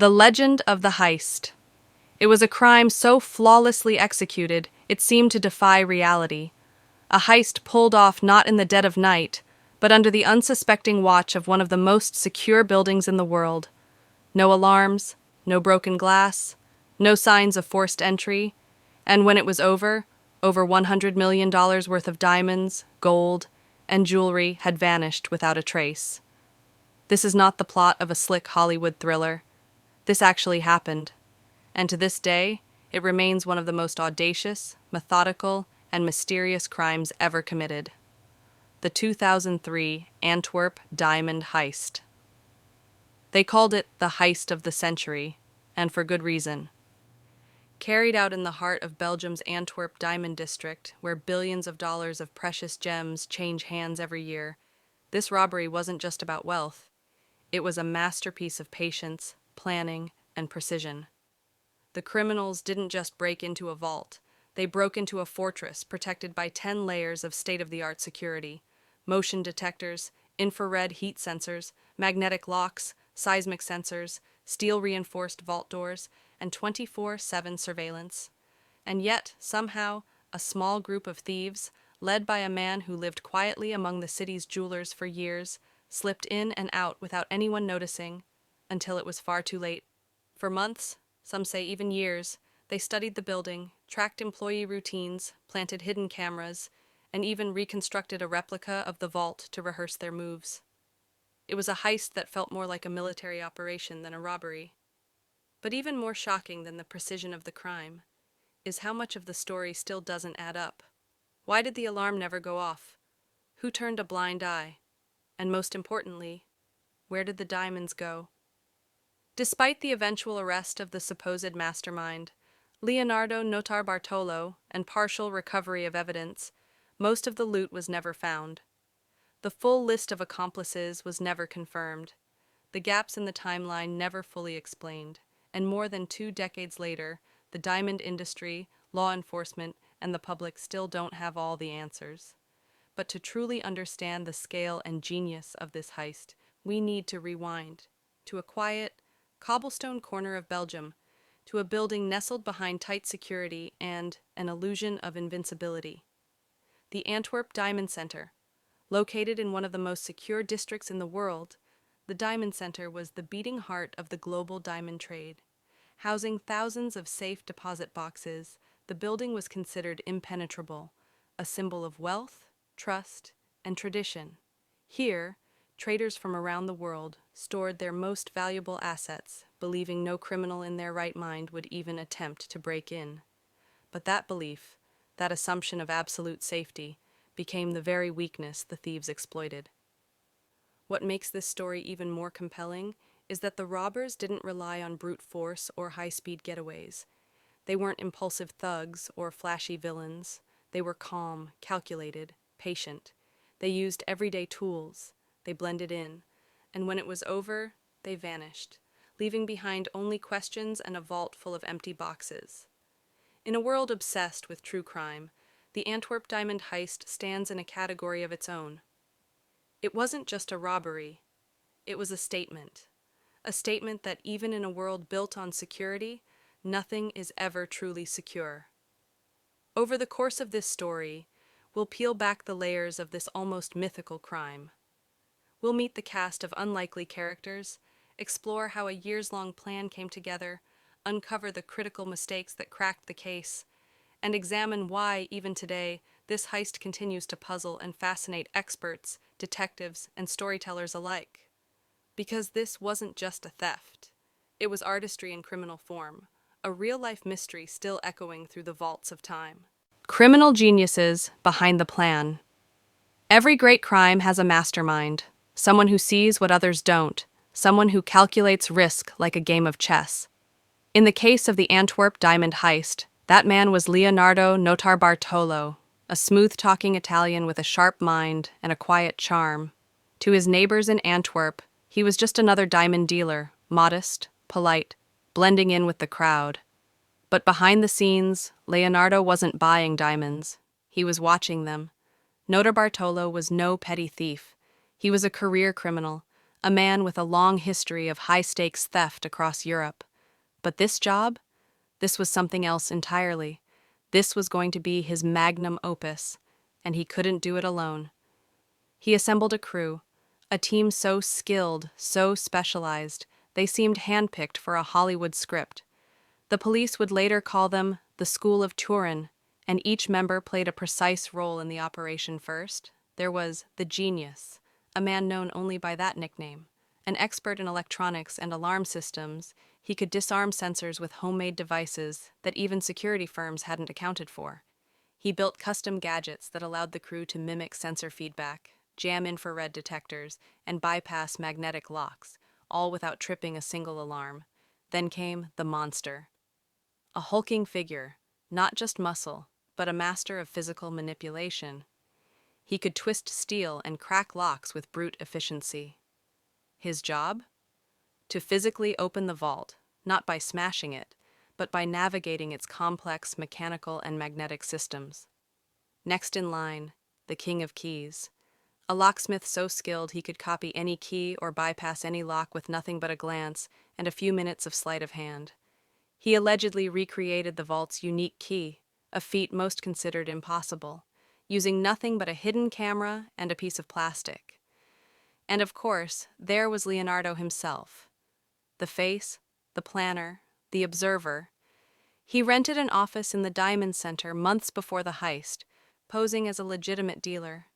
The Legend of the Heist. It was a crime so flawlessly executed, it seemed to defy reality. A heist pulled off not in the dead of night, but under the unsuspecting watch of one of the most secure buildings in the world. No alarms, no broken glass, no signs of forced entry, and when it was over $100 million worth of diamonds, gold, and jewelry had vanished without a trace. This is not the plot of a slick Hollywood thriller. This actually happened, and to this day, it remains one of the most audacious, methodical, and mysterious crimes ever committed. The 2003 Antwerp Diamond Heist. They called it the heist of the century, and for good reason. Carried out in the heart of Belgium's Antwerp diamond district, where billions of dollars of precious gems change hands every year, this robbery wasn't just about wealth. It was a masterpiece of patience, planning, and precision. The criminals didn't just break into a vault. They broke into a fortress protected by 10 layers of state-of-the-art security: motion detectors, infrared heat sensors, magnetic locks, seismic sensors, steel-reinforced vault doors, and 24/7 surveillance. And yet, somehow, a small group of thieves, led by a man who lived quietly among the city's jewelers for years, slipped in and out without anyone noticing, until it was far too late. For months, some say even years, they studied the building, tracked employee routines, planted hidden cameras, and even reconstructed a replica of the vault to rehearse their moves. It was a heist that felt more like a military operation than a robbery. But even more shocking than the precision of the crime is how much of the story still doesn't add up. Why did the alarm never go off? Who turned a blind eye? And most importantly, where did the diamonds go? Despite the eventual arrest of the supposed mastermind, Leonardo Notarbartolo, and partial recovery of evidence, most of the loot was never found. The full list of accomplices was never confirmed. The gaps in the timeline never fully explained, and more than 2 decades later, the diamond industry, law enforcement, and the public still don't have all the answers. But to truly understand the scale and genius of this heist, we need to rewind to a quiet, cobblestone corner of Belgium, to a building nestled behind tight security and an illusion of invincibility. The Antwerp Diamond Center. Located in one of the most secure districts in the world, the Diamond Center was the beating heart of the global diamond trade. Housing thousands of safe deposit boxes, the building was considered impenetrable, a symbol of wealth, trust, and tradition. Here, traders from around the world stored their most valuable assets, believing no criminal in their right mind would even attempt to break in. But that belief, that assumption of absolute safety, became the very weakness the thieves exploited. What makes this story even more compelling is that the robbers didn't rely on brute force or high-speed getaways. They weren't impulsive thugs or flashy villains. They were calm, calculated, patient. They used everyday tools. They blended in. And when it was over, they vanished, leaving behind only questions and a vault full of empty boxes. In a world obsessed with true crime, the Antwerp Diamond Heist stands in a category of its own. It wasn't just a robbery. It was a statement. A statement that even in a world built on security, nothing is ever truly secure. Over the course of this story, we'll peel back the layers of this almost mythical crime. We'll meet the cast of unlikely characters, explore how a years-long plan came together, uncover the critical mistakes that cracked the case, and examine why, even today, this heist continues to puzzle and fascinate experts, detectives, and storytellers alike. Because this wasn't just a theft. It was artistry in criminal form, a real-life mystery still echoing through the vaults of time. Criminal geniuses behind the plan. Every great crime has a mastermind, someone who sees what others don't, someone who calculates risk like a game of chess. In the case of the Antwerp Diamond Heist, that man was Leonardo Notarbartolo, a smooth-talking Italian with a sharp mind and a quiet charm. To his neighbors in Antwerp, he was just another diamond dealer, modest, polite, blending in with the crowd. But behind the scenes, Leonardo wasn't buying diamonds. He was watching them. Notarbartolo was no petty thief. He was a career criminal, a man with a long history of high-stakes theft across Europe. But this job? This was something else entirely. This was going to be his magnum opus, and he couldn't do it alone. He assembled a crew, a team so skilled, so specialized, they seemed handpicked for a Hollywood script. The police would later call them the School of Turin, and each member played a precise role in the operation. First, there was the Genius, a man known only by that nickname. An expert in electronics and alarm systems, he could disarm sensors with homemade devices that even security firms hadn't accounted for. He built custom gadgets that allowed the crew to mimic sensor feedback, jam infrared detectors, and bypass magnetic locks, all without tripping a single alarm. Then came the Monster. A hulking figure, not just muscle, but a master of physical manipulation. He could twist steel and crack locks with brute efficiency. His job? To physically open the vault, not by smashing it, but by navigating its complex mechanical and magnetic systems. Next in line, the King of Keys. A locksmith so skilled he could copy any key or bypass any lock with nothing but a glance and a few minutes of sleight of hand. He allegedly recreated the vault's unique key, a feat most considered impossible, using nothing but a hidden camera and a piece of plastic. And of course, there was Leonardo himself. The face, the planner, the observer. He rented an office in the Diamond Center months before the heist, posing as a legitimate dealer.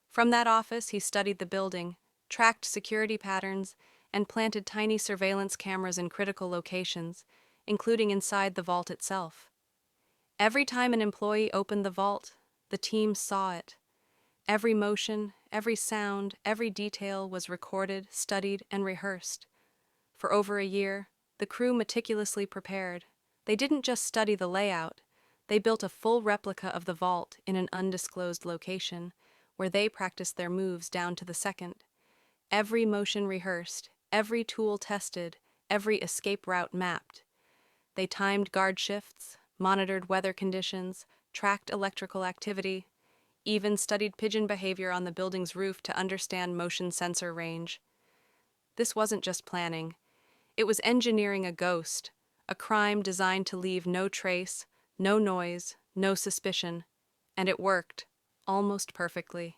From that office, he studied the building, tracked security patterns, and planted tiny surveillance cameras in critical locations, including inside the vault itself. Every time an employee opened the vault, the team saw it. Every motion, every sound, every detail was recorded, studied, and rehearsed. For over a year, the crew meticulously prepared. They didn't just study the layout, they built a full replica of the vault in an undisclosed location, where they practiced their moves down to the second. Every motion rehearsed, every tool tested, every escape route mapped. They timed guard shifts, monitored weather conditions, tracked electrical activity, even studied pigeon behavior on the building's roof to understand motion sensor range. This wasn't just planning. It was engineering a ghost, a crime designed to leave no trace, no noise, no suspicion. And it worked, almost perfectly.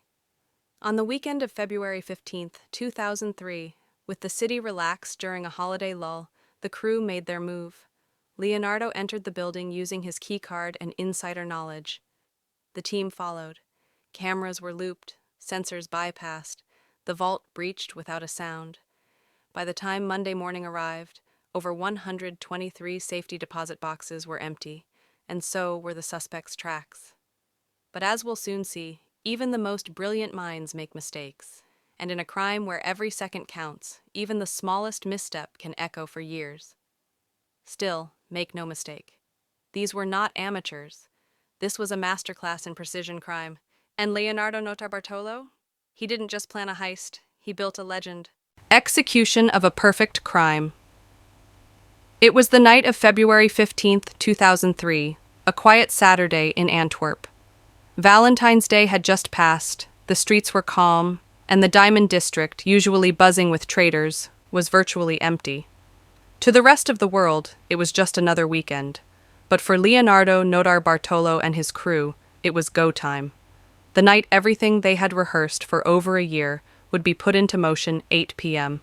On the weekend of February 15th, 2003, with the city relaxed during a holiday lull, the crew made their move. Leonardo entered the building using his keycard and insider knowledge. The team followed. Cameras were looped, sensors bypassed, the vault breached without a sound. By the time Monday morning arrived, over 123 safety deposit boxes were empty, and so were the suspects' tracks. But as we'll soon see, even the most brilliant minds make mistakes, and in a crime where every second counts, even the smallest misstep can echo for years. Still, make no mistake. These were not amateurs. This was a masterclass in precision crime. And Leonardo Notarbartolo? He didn't just plan a heist, he built a legend. Execution of a perfect crime. It was the night of February 15th, 2003, a quiet Saturday in Antwerp. Valentine's Day had just passed, the streets were calm, and the Diamond District, usually buzzing with traders, was virtually empty. To the rest of the world, it was just another weekend. But for Leonardo Notarbartolo and his crew, it was go time. The night everything they had rehearsed for over a year would be put into motion 8 p.m.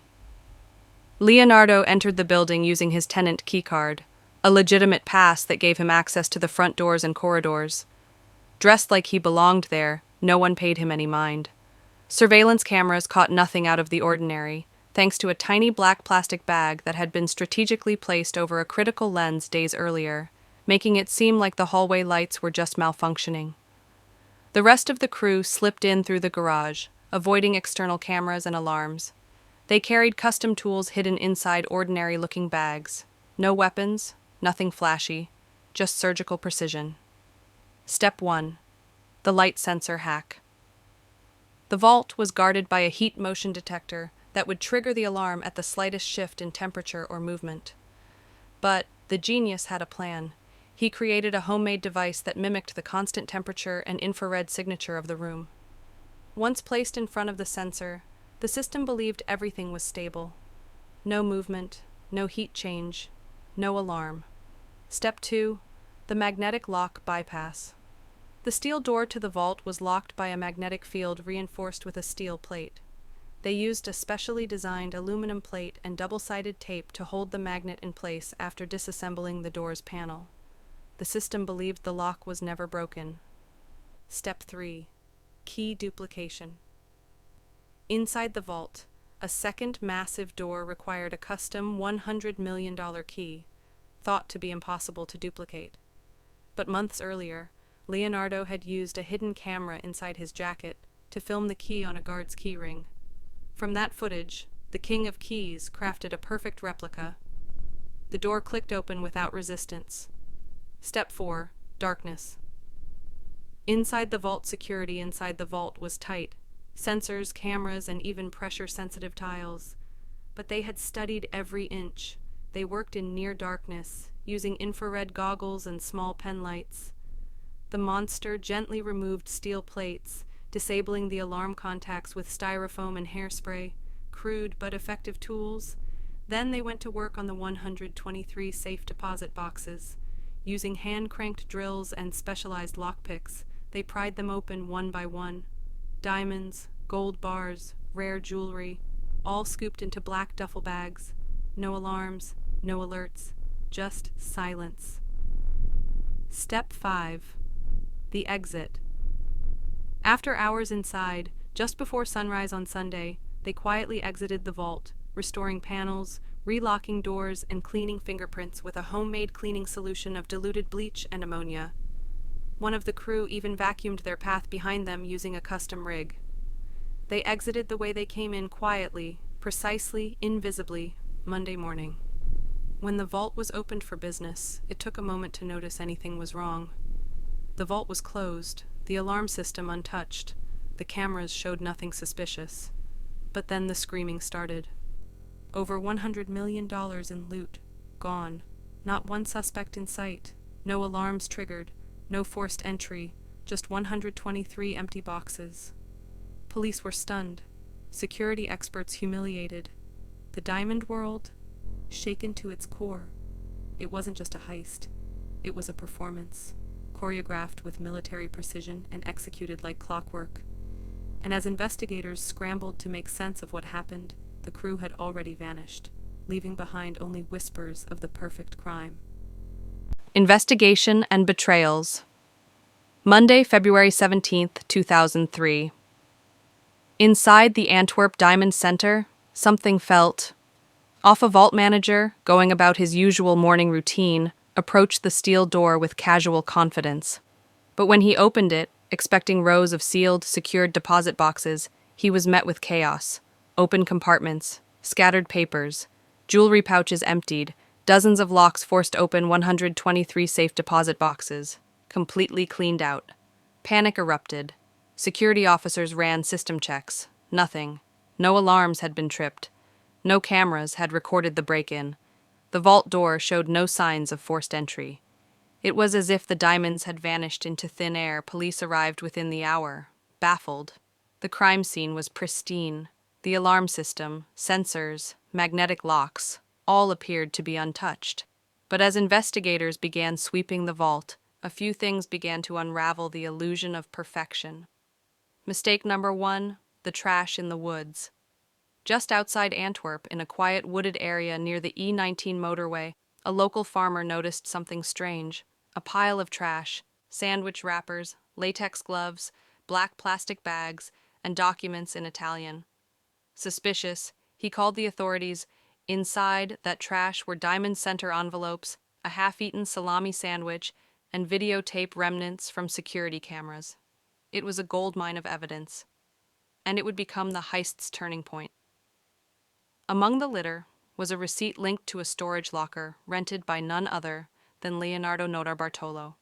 Leonardo entered the building using his tenant keycard, a legitimate pass that gave him access to the front doors and corridors. Dressed like he belonged there, no one paid him any mind. Surveillance cameras caught nothing out of the ordinary, thanks to a tiny black plastic bag that had been strategically placed over a critical lens days earlier, making it seem like the hallway lights were just malfunctioning. The rest of the crew slipped in through the garage, avoiding external cameras and alarms. They carried custom tools hidden inside ordinary-looking bags. No weapons, nothing flashy, just surgical precision. Step 1. The light sensor hack. The vault was guarded by a heat motion detector that would trigger the alarm at the slightest shift in temperature or movement. But the genius had a plan. He created a homemade device that mimicked the constant temperature and infrared signature of the room. Once placed in front of the sensor, The system believed everything was stable. No movement, no heat change, no alarm. Step 2. The magnetic lock bypass. The steel door to the vault was locked by a magnetic field reinforced with a steel plate. They used a specially designed aluminum plate and double-sided tape to hold the magnet in place after disassembling the door's panel. The system believed the lock was never broken. Step 3. Key duplication. Inside the vault, a second massive door required a custom $100 million key, thought to be impossible to duplicate. But months earlier, Leonardo had used a hidden camera inside his jacket to film the key on a guard's keyring. From that footage, the King of Keys crafted a perfect replica. The door clicked open without resistance. Step 4. Darkness. Inside the vault, security inside the vault was tight. Sensors, cameras, and even pressure-sensitive tiles. But they had studied every inch. They worked in near darkness, using infrared goggles and small pen lights. The monster gently removed steel plates, disabling the alarm contacts with styrofoam and hairspray, crude but effective tools. Then they went to work on the 123 safe deposit boxes. Using hand-cranked drills and specialized lockpicks, they pried them open one by one. Diamonds, gold bars, rare jewelry, all scooped into black duffel bags. No alarms, no alerts, just silence. Step 5. The exit. After hours inside, just before sunrise on Sunday, they quietly exited the vault, restoring panels, relocking doors, and cleaning fingerprints with a homemade cleaning solution of diluted bleach and ammonia. One of the crew even vacuumed their path behind them using a custom rig. They exited the way they came in, quietly, precisely, invisibly, Monday morning. When the vault was opened for business, it took a moment to notice anything was wrong. The vault was closed, the alarm system untouched. The cameras showed nothing suspicious. But then the screaming started. Over $100 million in loot, gone. Not one suspect in sight. No alarms triggered. No forced entry. Just 123 empty boxes. Police were stunned. Security experts humiliated. The diamond world, shaken to its core. It wasn't just a heist. It was a performance, choreographed with military precision and executed like clockwork. And as investigators scrambled to make sense of what happened, the crew had already vanished, leaving behind only whispers of the perfect crime. Investigation and betrayals. Monday, February 17th, 2003. Inside the Antwerp Diamond Center, something felt off. A vault manager, going about his usual morning routine, approached the steel door with casual confidence. But when he opened it, expecting rows of sealed, secured deposit boxes, he was met with chaos. Open compartments, scattered papers, jewelry pouches emptied, dozens of locks forced open, 123 safe deposit boxes, completely cleaned out. Panic erupted. Security officers ran system checks. Nothing. No alarms had been tripped. No cameras had recorded the break-in. The vault door showed no signs of forced entry. It was as if the diamonds had vanished into thin air. Police arrived within the hour, baffled. The crime scene was pristine. The alarm system, sensors, magnetic locks, all appeared to be untouched. But as investigators began sweeping the vault, a few things began to unravel the illusion of perfection. Mistake number 1, the trash in the woods. Just outside Antwerp, in a quiet wooded area near the E19 motorway, a local farmer noticed something strange. A pile of trash, sandwich wrappers, latex gloves, black plastic bags, and documents in Italian. Suspicious, he called the authorities. Inside that trash were diamond center envelopes, a half-eaten salami sandwich, and videotape remnants from security cameras. It was a goldmine of evidence, and it would become the heist's turning point. Among the litter was a receipt linked to a storage locker rented by none other than Leonardo Notarbartolo.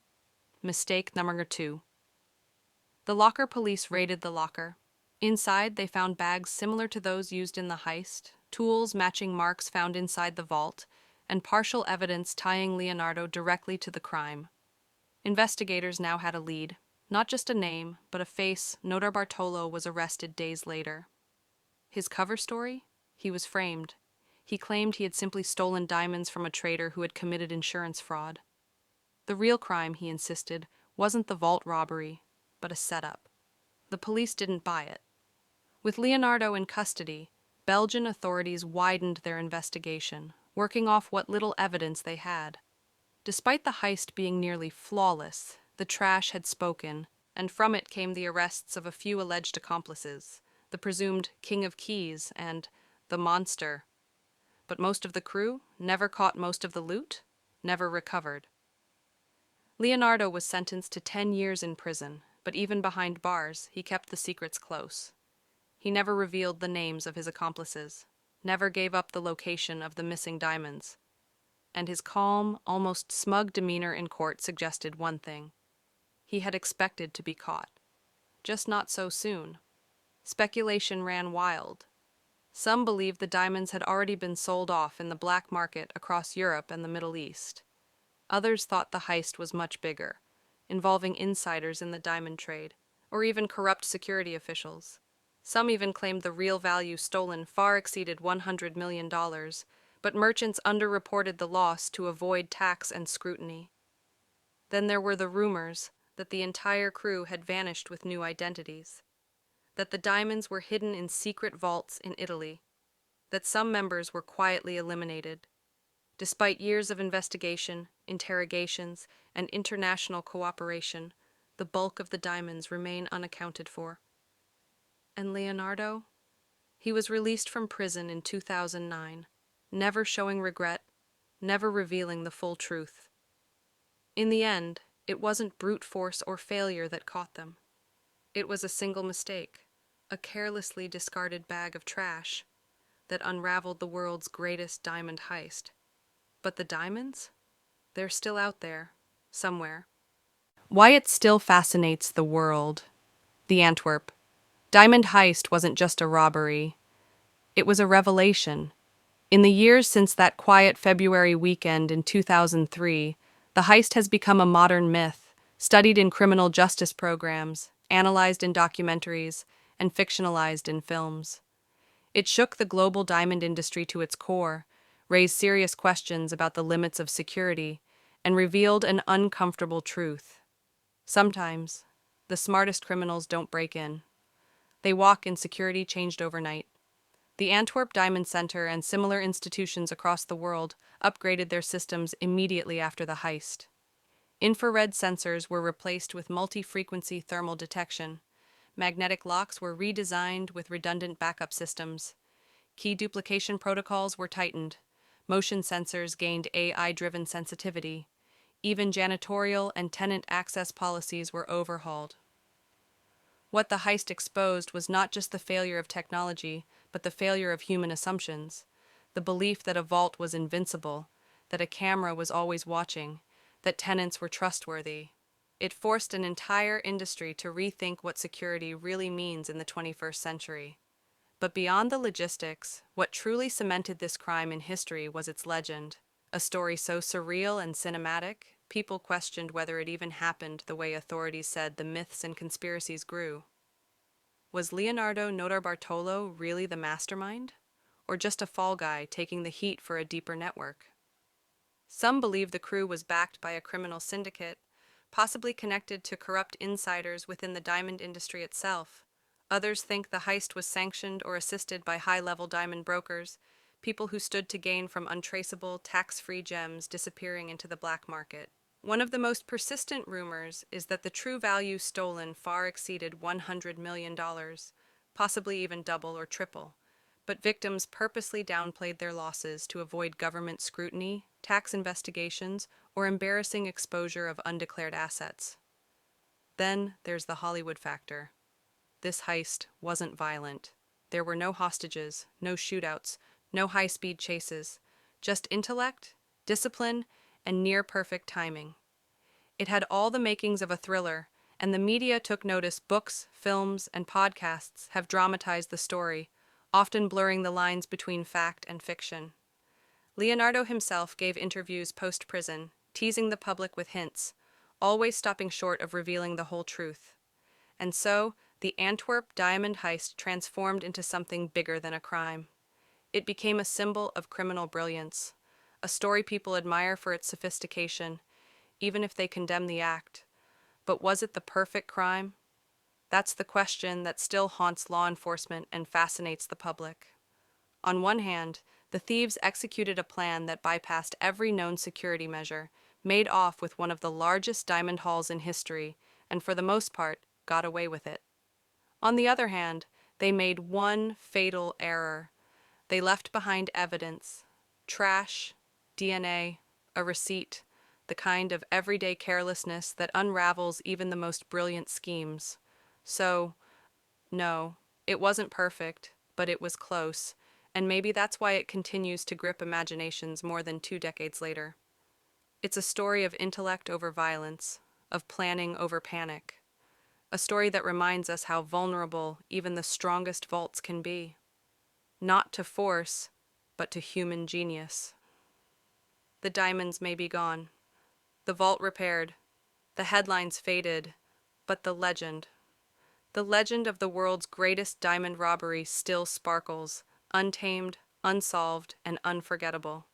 Mistake number 2. The locker police raided the locker. Inside, they found bags similar to those used in the heist, tools matching marks found inside the vault, and partial evidence tying Leonardo directly to the crime. Investigators now had a lead. Not just a name, but a face. Notarbartolo was arrested days later. His cover story? He was framed. He claimed he had simply stolen diamonds from a trader who had committed insurance fraud. The real crime, he insisted, wasn't the vault robbery, but a setup. The police didn't buy it. With Leonardo in custody, Belgian authorities widened their investigation, working off what little evidence they had. Despite the heist being nearly flawless, the trash had spoken, and from it came the arrests of a few alleged accomplices, the presumed King of Keys and the Monster. But most of the crew never caught most of the loot, never recovered. Leonardo was sentenced to 10 years in prison, but even behind bars, he kept the secrets close. He never revealed the names of his accomplices, never gave up the location of the missing diamonds. And his calm, almost smug demeanor in court suggested one thing. He had expected to be caught. Just not so soon. Speculation ran wild. Some believed the diamonds had already been sold off in the black market across Europe and the Middle East. Others thought the heist was much bigger, involving insiders in the diamond trade, or even corrupt security officials. Some even claimed the real value stolen far exceeded $100 million, but merchants underreported the loss to avoid tax and scrutiny. Then there were the rumors that the entire crew had vanished with new identities, that the diamonds were hidden in secret vaults in Italy, that some members were quietly eliminated. Despite years of investigation, interrogations, and international cooperation, the bulk of the diamonds remain unaccounted for. And Leonardo? He was released from prison in 2009, never showing regret, never revealing the full truth. In the end, it wasn't brute force or failure that caught them. It was a single mistake, a carelessly discarded bag of trash, that unraveled the world's greatest diamond heist. But the diamonds? They're still out there, somewhere. Why it still fascinates the world. The Antwerp. Diamond heist wasn't just a robbery. It was a revelation. In the years since that quiet February weekend in 2003, the heist has become a modern myth, studied in criminal justice programs, analyzed in documentaries, and fictionalized in films. It shook the global diamond industry to its core, raised serious questions about the limits of security, and revealed an uncomfortable truth. Sometimes, the smartest criminals don't break in. They walk in security changed overnight. The Antwerp Diamond Center and similar institutions across the world upgraded their systems immediately after the heist. Infrared sensors were replaced with multi-frequency thermal detection. Magnetic locks were redesigned with redundant backup systems. Key duplication protocols were tightened. Motion sensors gained AI-driven sensitivity. Even janitorial and tenant access policies were overhauled. What the heist exposed was not just the failure of technology, but the failure of human assumptions. The belief that a vault was invincible, that a camera was always watching, that tenants were trustworthy. It forced an entire industry to rethink what security really means in the 21st century. But beyond the logistics, what truly cemented this crime in history was its legend. A story so surreal and cinematic, people questioned whether it even happened the way authorities said the myths and conspiracies grew. Was Leonardo Notarbartolo really the mastermind? Or just a fall guy taking the heat for a deeper network? Some believe the crew was backed by a criminal syndicate, possibly connected to corrupt insiders within the diamond industry itself. Others think the heist was sanctioned or assisted by high-level diamond brokers, people who stood to gain from untraceable, tax-free gems disappearing into the black market. One of the most persistent rumors is that the true value stolen far exceeded $100 million, possibly even double or triple, but victims purposely downplayed their losses to avoid government scrutiny, tax investigations, or embarrassing exposure of undeclared assets. Then there's the Hollywood factor. This heist wasn't violent. There were no hostages, no shootouts, no high-speed chases, just intellect, discipline, and near-perfect timing. It had all the makings of a thriller, and the media took notice. Books, films, and podcasts have dramatized the story, often blurring the lines between fact and fiction. Leonardo himself gave interviews post-prison, teasing the public with hints, always stopping short of revealing the whole truth. And so, The Antwerp diamond heist transformed into something bigger than a crime. It became a symbol of criminal brilliance, a story people admire for its sophistication, even if they condemn the act. But was it the perfect crime? That's the question that still haunts law enforcement and fascinates the public. On one hand, the thieves executed a plan that bypassed every known security measure, made off with one of the largest diamond hauls in history, and for the most part, got away with it. On the other hand, they made one fatal error. They left behind evidence, trash, DNA, a receipt, the kind of everyday carelessness that unravels even the most brilliant schemes. So, no, it wasn't perfect, but it was close, and maybe that's why it continues to grip imaginations more than 2 decades later. It's a story of intellect over violence, of planning over panic, a story that reminds us how vulnerable even the strongest vaults can be. Not to force, but to human genius. The diamonds may be gone, the vault repaired, the headlines faded, but the legend of the world's greatest diamond robbery still sparkles, untamed, unsolved, and unforgettable.